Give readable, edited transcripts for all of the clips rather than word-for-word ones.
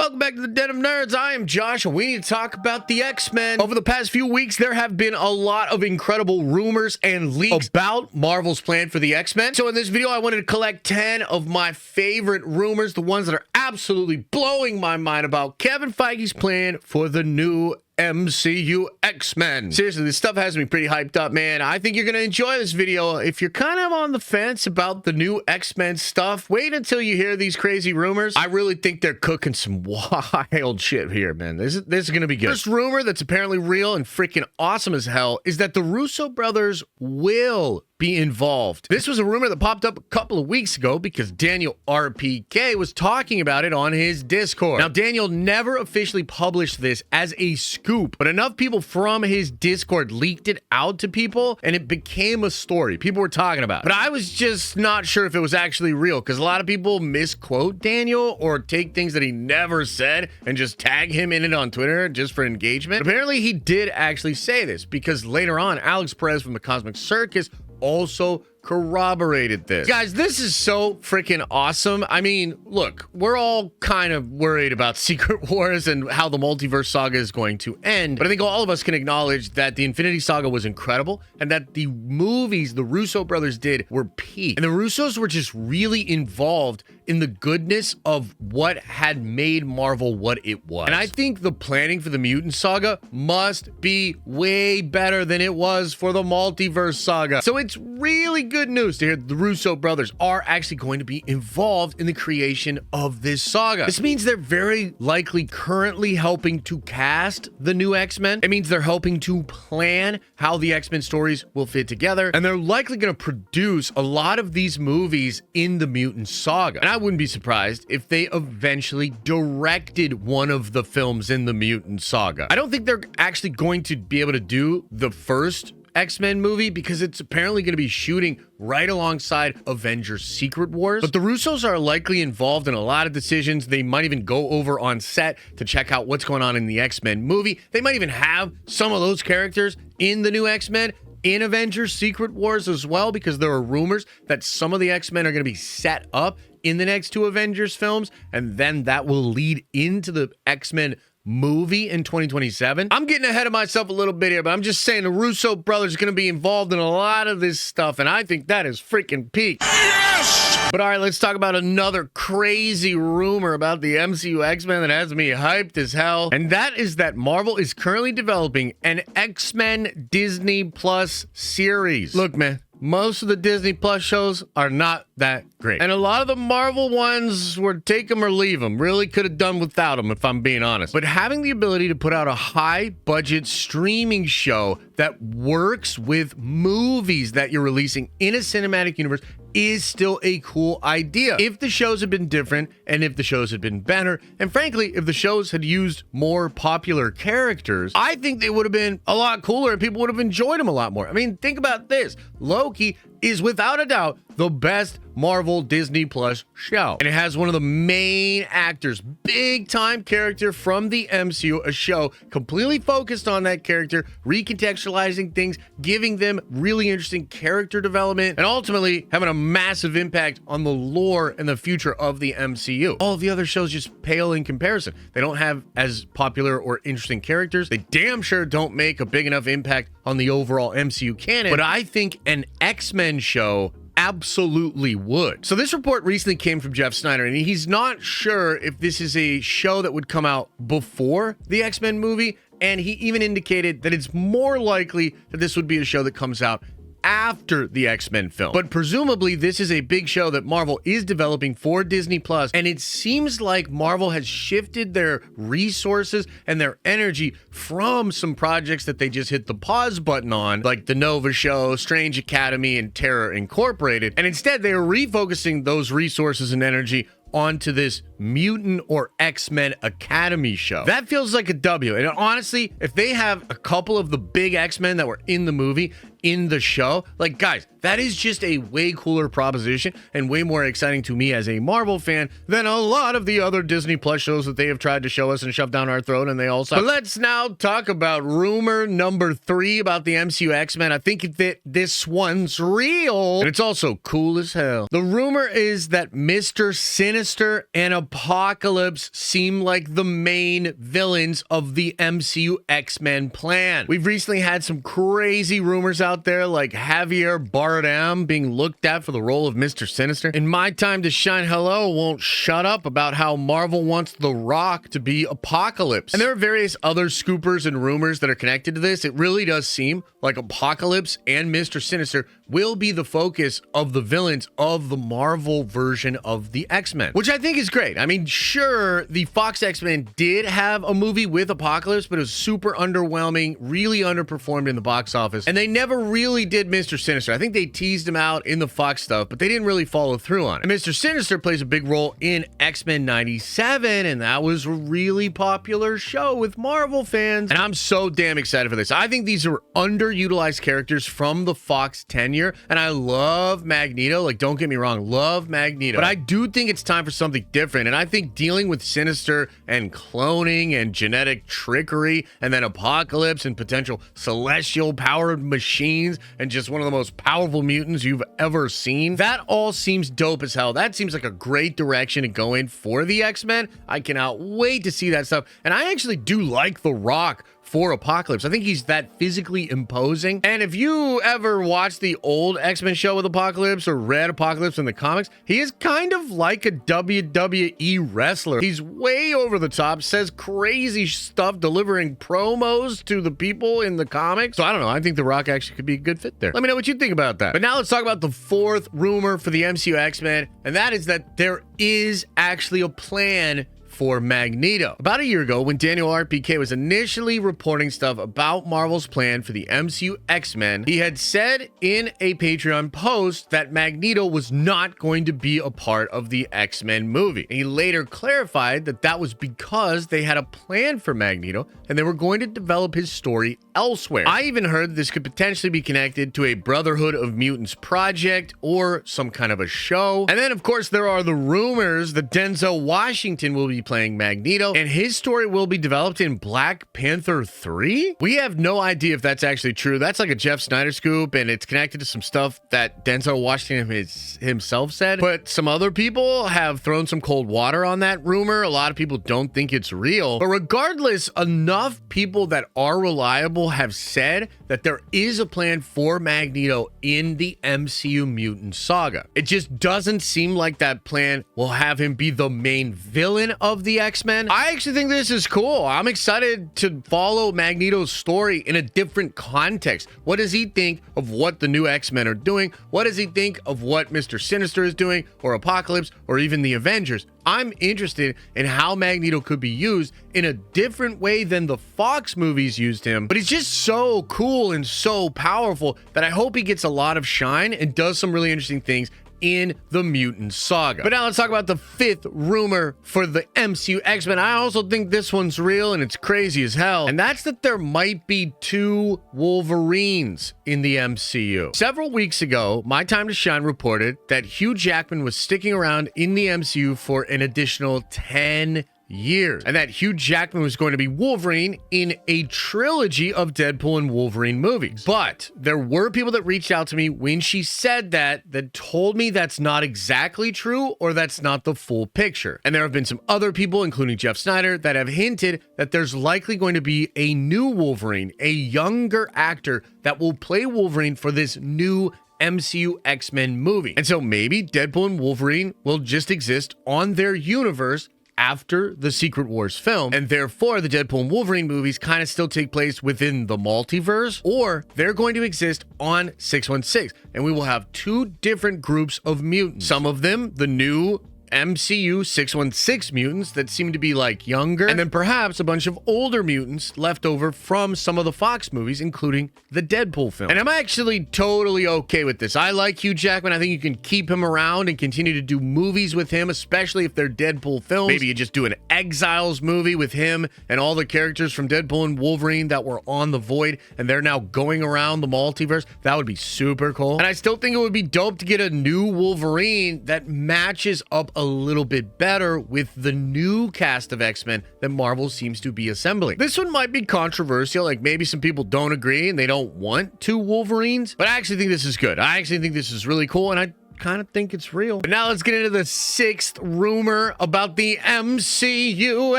Welcome back to the Den of Nerds. I am Josh, and we need to talk about the X-Men. Over the past few weeks, there have been a lot of incredible rumors and leaks about Marvel's plan for the X-Men. So in this video, I wanted to collect 10 of my favorite rumors, the ones that are absolutely blowing my mind about Kevin Feige's plan for the new MCU X-Men. Seriously, this stuff has me pretty hyped up, man. I think you're going to enjoy this video. If you're kind of on the fence about the new X-Men stuff, wait until you hear these crazy rumors. I really think they're cooking some wild shit here, man. This is going to be good. First rumor that's apparently real and freaking awesome as hell is that the Russo brothers will be involved. This was a rumor that popped up a couple of weeks ago because Daniel RPK was talking about it on his Discord. Now, Daniel never officially published this as a scoop, but enough people from his Discord leaked it out to people and it became a story. People were talking about it. But I was just not sure if it was actually real because a lot of people misquote Daniel or take things that he never said and just tag him in it on Twitter just for engagement. Apparently, he did actually say this because later on, Alex Perez from the Cosmic Circus also corroborated this. Guys, this is so freaking awesome. I mean, look, we're all kind of worried about Secret Wars and how the multiverse saga is going to end, but I think all of us can acknowledge that the Infinity Saga was incredible and that the movies the Russo brothers did were peak. And the Russos were just really involved in the goodness of what had made Marvel what it was. And I think the planning for the Mutant Saga must be way better than it was for the multiverse saga. So it's really good news to hear the Russo brothers are actually going to be involved in the creation of this saga. This means they're very likely currently helping to cast the new X-Men. It means they're helping to plan how the X-Men stories will fit together. And they're likely going to produce a lot of these movies in the Mutant Saga. And I wouldn't be surprised if they eventually directed one of the films in the Mutant Saga. I don't think they're actually going to be able to do the first X-Men movie because it's apparently going to be shooting right alongside Avengers Secret Wars. But the Russos are likely involved in a lot of decisions. They might even go over on set to check out what's going on in the X-Men movie. They might even have some of those characters in the new X-Men in Avengers Secret Wars as well, because there are rumors that some of the X-Men are going to be set up in the next two Avengers films, and then that will lead into the X-Men movie in 2027. I'm getting ahead of myself a little bit here, but I'm just saying the Russo brothers are going to be involved in a lot of this stuff, and I think that is freaking peak. Yes! But all right, let's talk about another crazy rumor about the MCU X-Men that has me hyped as hell, and that is that Marvel is currently developing an X-Men Disney Plus series. Look, man, most of the Disney Plus shows are not that great. And a lot of the Marvel ones were take them or leave them. Really could have done without them, if I'm being honest. But having the ability to put out a high-budget streaming show that works with movies that you're releasing in a cinematic universe is still a cool idea. If the shows had been different, and if the shows had been better, and frankly, if the shows had used more popular characters, I think they would have been a lot cooler and people would have enjoyed them a lot more. I mean, think about this. Loki is without a doubt the best Marvel Disney Plus show. And it has one of the main actors, big time character from the MCU, a show completely focused on that character, recontextualizing things, giving them really interesting character development, and ultimately having a massive impact on the lore and the future of the MCU. All of the other shows just pale in comparison. They don't have as popular or interesting characters. They damn sure don't make a big enough impact on the overall MCU canon. But I think an X-Men show absolutely would. So this report recently came from Jeff Snyder, and he's not sure if this is a show that would come out before the X-Men movie, and he even indicated that it's more likely that this would be a show that comes out after the X-Men film. But presumably this is a big show that Marvel is developing for Disney Plus, and it seems like Marvel has shifted their resources and their energy from some projects that they just hit the pause button on, like the Nova Show, Strange Academy, and Terror Incorporated, and instead they are refocusing those resources and energy onto this Mutant or X-Men Academy show. That feels like a W. And honestly, if they have a couple of the big X-Men that were in the movie in the show, like, guys, that is just a way cooler proposition and way more exciting to me as a Marvel fan than a lot of the other Disney Plus shows that they have tried to show us and shove down our throat, and they all suck. But let's now talk about rumor number 3 about the MCU X-Men. I think that this one's real, and it's also cool as hell. The rumor is that Mr. Sinister and Apocalypse seem like the main villains of the MCU X-Men plan. We've recently had some crazy rumors out there, like Javier Bardem being looked at for the role of Mr. Sinister. And my time to shine hello won't shut up about how Marvel wants The Rock to be Apocalypse. And there are various other scoopers and rumors that are connected to this. It really does seem like Apocalypse and Mr. Sinister will be the focus of the villains of the Marvel version of the X-Men, which I think is great. I mean, sure, the Fox X-Men did have a movie with Apocalypse, but it was super underwhelming, really underperformed in the box office, and they never really did Mr. Sinister. I think they teased him out in the Fox stuff, but they didn't really follow through on it. And Mr. Sinister plays a big role in X-Men 97, and that was a really popular show with Marvel fans, and I'm so damn excited for this. I think these are underutilized characters from the Fox tenure, and I love Magneto. Like, don't get me wrong, love Magneto, but I do think it's time for something different. And I think dealing with Sinister and cloning and genetic trickery, and then Apocalypse and potential celestial powered machines and just one of the most powerful mutants you've ever seen, that all seems dope as hell. That seems like a great direction to go in for the X-Men. I cannot wait to see that stuff. And I actually do like The Rock for Apocalypse. I think he's that physically imposing. And if you ever watched the old X-Men show with Apocalypse or read Apocalypse in the comics, he is kind of like a WWE wrestler. He's way over the top, says crazy stuff, delivering promos to the people in the comics. So I don't know. I think The Rock actually could be a good fit there. Let me know what you think about that. But now let's talk about the fourth rumor for the MCU X-Men, and that is that there is actually a plan for Magneto. About a year ago, when Daniel RPK was initially reporting stuff about Marvel's plan for the MCU X-Men, he had said in a Patreon post that Magneto was not going to be a part of the X-Men movie. And he later clarified that that was because they had a plan for Magneto and they were going to develop his story elsewhere. I even heard this could potentially be connected to a Brotherhood of Mutants project or some kind of a show. And then, of course, there are the rumors that Denzel Washington will be playing Magneto, and his story will be developed in Black Panther 3? We have no idea if that's actually true. That's like a Jeff Snyder scoop, and it's connected to some stuff that Denzel Washington himself said. But some other people have thrown some cold water on that rumor. A lot of people don't think it's real. But regardless, enough people that are reliable have said that there is a plan for Magneto in the MCU Mutant Saga. It just doesn't seem like that plan will have him be the main villain of the X-Men. I actually think this is cool. I'm excited to follow Magneto's story in a different context. What does he think of what the new X-Men are doing? What does he think of what Mr. Sinister is doing, or Apocalypse, or even the Avengers? I'm interested in how Magneto could be used in a different way than the Fox movies used him, but he's just so cool and so powerful that I hope he gets a lot of shine and does some really interesting things in the Mutant Saga. But now let's talk about the fifth rumor for the MCU X-Men. I also think this one's real and it's crazy as hell, and that's that there might be two Wolverines in the MCU. Several weeks ago, My Time to Shine reported that Hugh Jackman was sticking around in the MCU for an additional 10 years, and that Hugh Jackman was going to be Wolverine in a trilogy of Deadpool and Wolverine movies. But there were people that reached out to me when she said that told me that's not exactly true, or that's not the full picture. And there have been some other people, including Jeff Snyder, that have hinted that there's likely going to be a new Wolverine, a younger actor that will play Wolverine for this new MCU X-Men movie. And so maybe Deadpool and Wolverine will just exist on their universe after the Secret Wars film, and therefore the Deadpool and Wolverine movies kind of still take place within the multiverse, or they're going to exist on 616, and we will have two different groups of mutants. Some of them, the new MCU 616 mutants that seem to be like younger, and then perhaps a bunch of older mutants left over from some of the Fox movies, including the Deadpool film. And I'm actually totally okay with this. I like Hugh Jackman. I think you can keep him around and continue to do movies with him, especially if they're Deadpool films. Maybe you just do an Exiles movie with him and all the characters from Deadpool and Wolverine that were on the Void, and they're now going around the multiverse. That would be super cool. And I still think it would be dope to get a new Wolverine that matches up a little bit better with the new cast of X-Men that Marvel seems to be assembling. This one might be controversial, like maybe some people don't agree and they don't want two Wolverines, but I actually think this is good. I actually think this is really cool, and I kind of think it's real. But now let's get into the 6th rumor about the MCU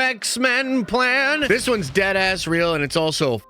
X-Men plan. This one's dead ass real, and it's also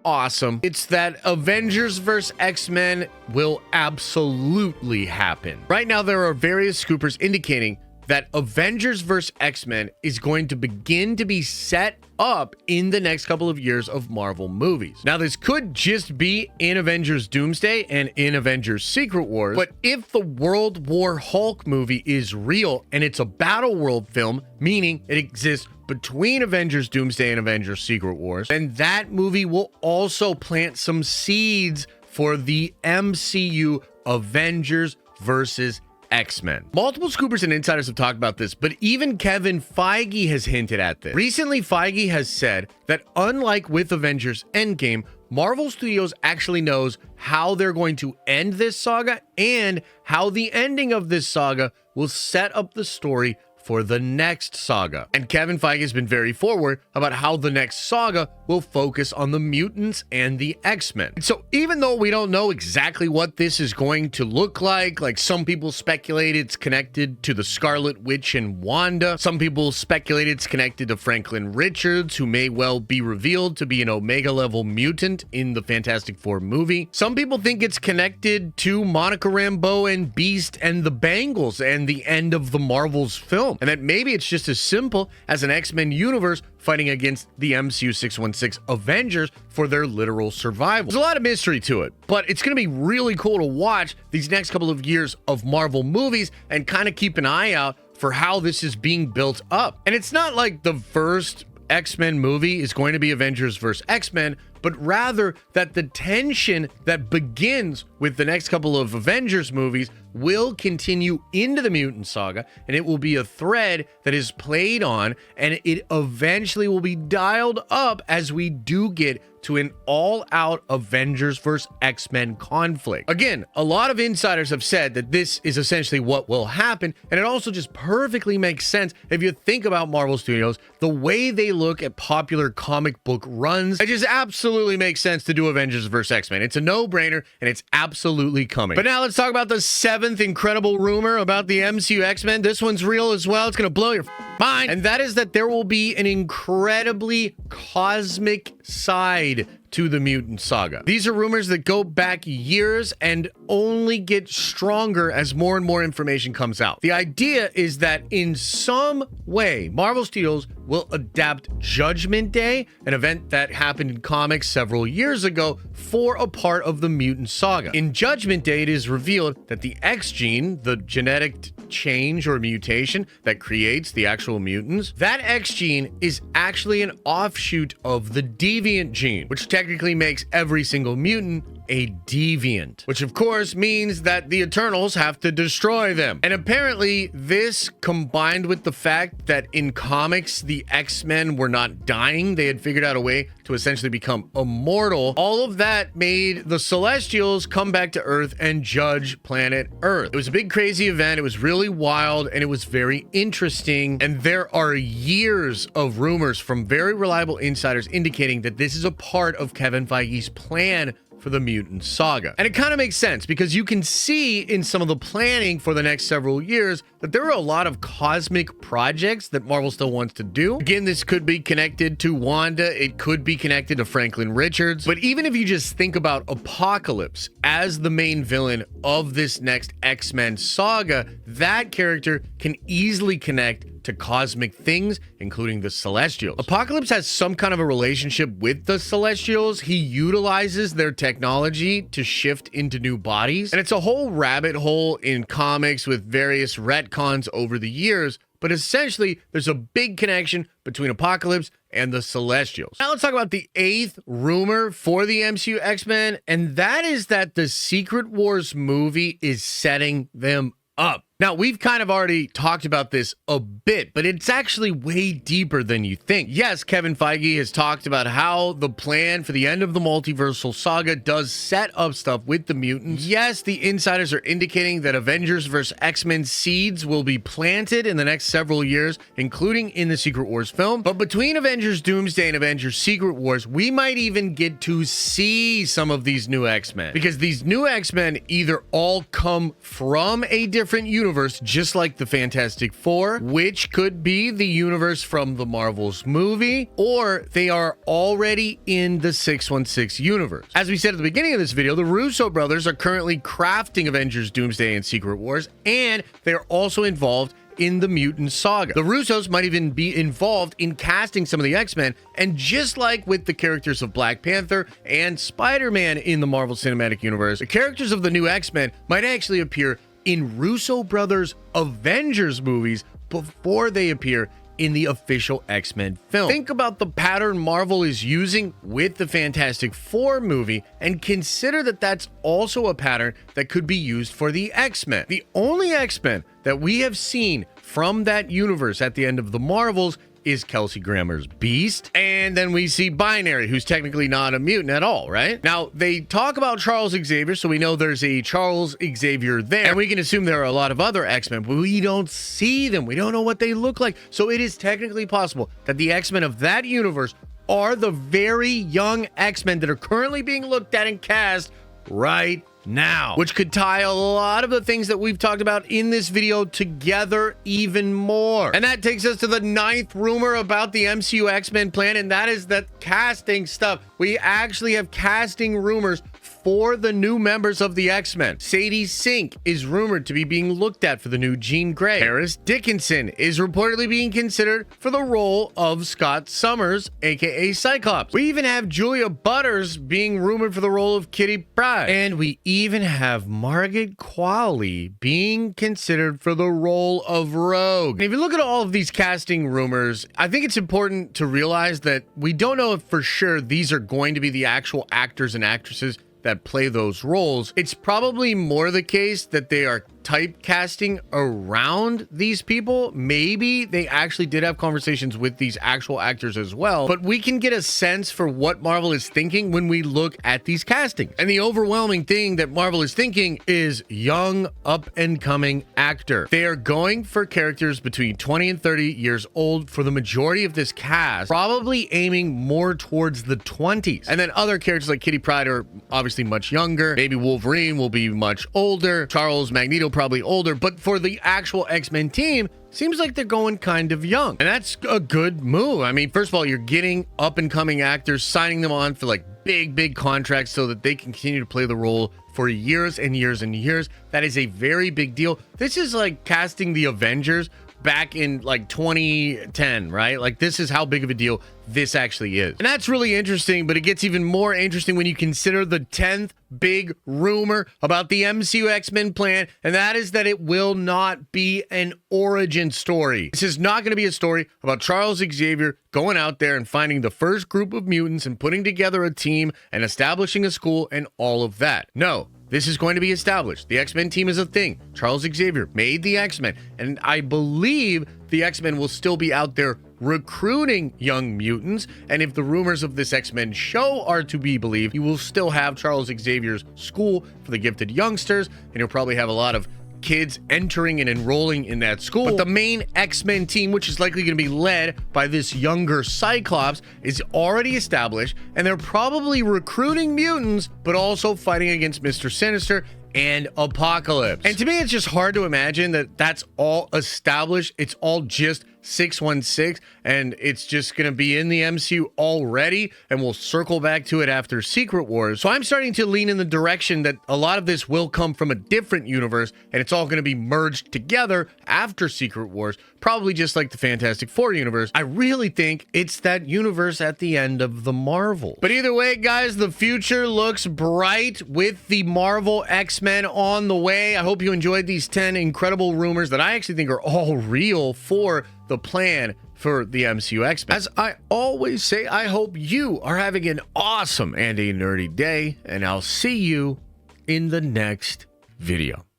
awesome. It's that Avengers vs. X-Men will absolutely happen. Right now, there are various scoopers indicating that Avengers vs. X-Men is going to begin to be set up in the next couple of years of Marvel movies. Now, this could just be in Avengers Doomsday and in Avengers Secret Wars, but if the World War Hulk movie is real and it's a battle world film, meaning it exists between Avengers Doomsday and Avengers Secret Wars, then that movie will also plant some seeds for the MCU Avengers vs. X-Men. Multiple scoopers and insiders have talked about this, but even Kevin Feige has hinted at this. Recently, Feige has said that unlike with Avengers Endgame, Marvel Studios actually knows how they're going to end this saga and how the ending of this saga will set up the story for the next saga. And Kevin Feige has been very forward about how the next saga will focus on the mutants and the X-Men. So even though we don't know exactly what this is going to look like some people speculate it's connected to the Scarlet Witch and Wanda. Some people speculate it's connected to Franklin Richards, who may well be revealed to be an Omega level mutant in the Fantastic Four movie. Some people think it's connected to Monica Rambeau and Beast and the Bangles and the end of the Marvels film. And that maybe it's just as simple as an X-Men universe fighting against the MCU 616 Avengers for their literal survival. There's a lot of mystery to it, but it's going to be really cool to watch these next couple of years of Marvel movies and kind of keep an eye out for how this is being built up. And it's not like the first X-Men movie is going to be Avengers vs. X-Men, but rather that the tension that begins with the next couple of Avengers movies will continue into the Mutant Saga, and it will be a thread that is played on, and it eventually will be dialed up as we do get to an all-out Avengers vs. X-Men conflict. Again, a lot of insiders have said that this is essentially what will happen, and it also just perfectly makes sense if you think about Marvel Studios, the way they look at popular comic book runs. It just absolutely makes sense to do Avengers vs. X-Men. It's a no-brainer, and it's absolutely coming. But now let's talk about the 7th incredible rumor about the MCU X-Men. This one's real as well. It's gonna blow your mind, and that is that there will be an incredibly cosmic side to the Mutant Saga. These are rumors that go back years and only get stronger as more and more information comes out. The idea is that in some way, Marvel Studios will adapt Judgment Day, an event that happened in comics several years ago, for a part of the Mutant Saga. In Judgment Day, it is revealed that the X gene, the genetic change or mutation that creates the actual mutants, that X gene is actually an offshoot of the deviant gene, which technically makes every single mutant a deviant, which of course means that the Eternals have to destroy them. And apparently this, combined with the fact that in comics the X-Men were not dying, they had figured out a way to essentially become immortal, all of that made the Celestials come back to Earth and judge planet Earth. It was a big crazy event, it was really wild, and it was very interesting, and there are years of rumors from very reliable insiders indicating that this is a part of Kevin Feige's plan for the Mutant Saga. And it kind of makes sense because you can see in some of the planning for the next several years that there are a lot of cosmic projects that Marvel still wants to do. Again, this could be connected to Wanda, it could be connected to Franklin Richards, but even if you just think about Apocalypse as the main villain of this next X-Men saga, that character can easily connect to cosmic things, including the Celestials. Apocalypse has some kind of a relationship with the Celestials. He utilizes their technology to shift into new bodies, and it's a whole rabbit hole in comics with various retcons over the years, but essentially there's a big connection between Apocalypse and the Celestials. Now let's talk about the 8th rumor for the MCU X-Men, and that is that the Secret Wars movie is setting them up. Now, we've kind of already talked about this a bit, but it's actually way deeper than you think. Yes, Kevin Feige has talked about how the plan for the end of the multiversal saga does set up stuff with the mutants. Yes, the insiders are indicating that Avengers vs. X-Men seeds will be planted in the next several years, including in the Secret Wars film. But between Avengers Doomsday and Avengers Secret Wars, we might even get to see some of these new X-Men, because these new X-Men either all come from a different universe, just like the Fantastic Four, which could be the universe from the Marvel's movie, or they are already in the 616 universe. As we said at the beginning of this video, the Russo brothers are currently crafting Avengers Doomsday and Secret Wars, and they're also involved in the Mutant Saga. The Russos might even be involved in casting some of the X-Men, and just like with the characters of Black Panther and Spider-Man in the Marvel Cinematic Universe, the characters of the new X-Men might actually appear in Russo brothers' Avengers movies before they appear in the official X-Men film. Think about the pattern Marvel is using with the Fantastic Four movie, and consider that that's also a pattern that could be used for the X-Men. The only X-Men that we have seen from that universe at the end of the Marvels is Kelsey Grammer's Beast, and then we see Binary, who's technically not a mutant at all, right? Now, they talk about Charles Xavier, so we know there's a Charles Xavier there, and we can assume there are a lot of other X-Men, but we don't see them. We don't know what they look like. So it is technically possible that the X-Men of that universe are the very young X-Men that are currently being looked at and cast right now, which could tie a lot of the things that we've talked about in this video together even more. And that takes us to the 9th rumor about the MCU X-Men plan, and that is that casting stuff. We actually have casting rumors for the new members of the X-Men. Sadie Sink is rumored to be being looked at for the new Jean Grey. Paris Dickinson is reportedly being considered for the role of Scott Summers, aka Cyclops. We even have Julia Butters being rumored for the role of Kitty Pryde. And we even have Margaret Qualley being considered for the role of Rogue. And if you look at all of these casting rumors, I think it's important to realize that we don't know if for sure these are going to be the actual actors and actresses that play those roles. It's probably more the case that they are typecasting around these people. Maybe they actually did have conversations with these actual actors as well, but we can get a sense for what Marvel is thinking when we look at these castings. And the overwhelming thing that Marvel is thinking is young, up-and-coming actor. They are going for characters between 20 and 30 years old for the majority of this cast, probably aiming more towards the 20s. And then other characters like Kitty Pryde are obviously much younger. Maybe Wolverine will be much older. Charles, Magneto probably older, but for the actual X-Men team, seems like they're going kind of young. And that's a good move. I mean, first of all, you're getting up-and-coming actors, signing them on for like big contracts so that they can continue to play the role for years and years and years. That is a very big deal. This is like casting the Avengers back in like 2010, right? Like, this is how big of a deal this actually is. And that's really interesting, but it gets even more interesting when you consider the 10th big rumor about the MCU X-Men plan, and that is that it will not be an origin story. This is not going to be a story about Charles Xavier going out there and finding the first group of mutants and putting together a team and establishing a school and all of that. No. This is going to be established. The X-Men team is a thing. Charles Xavier made the X-Men, and I believe the X-Men will still be out there recruiting young mutants. And if the rumors of this X-Men show are to be believed, you will still have Charles Xavier's school for the gifted youngsters, and you'll probably have a lot of kids entering and enrolling in that school. But the main X-Men team, which is likely going to be led by this younger Cyclops, is already established, and they're probably recruiting mutants, but also fighting against Mr. Sinister and Apocalypse. And to me, it's just hard to imagine that that's all established. It's all just 616, and it's just going to be in the MCU already, and we'll circle back to it after Secret Wars. So I'm starting to lean in the direction that a lot of this will come from a different universe, and it's all going to be merged together after Secret Wars, probably just like the Fantastic Four universe. I really think it's that universe at the end of the Marvel. But either way, guys, the future looks bright with the Marvel X-Men on the way. I hope you enjoyed these 10 incredible rumors that I actually think are all real for the plan for the MCU X-Men. As I always say, I hope you are having an awesome and a nerdy day, and I'll see you in the next video.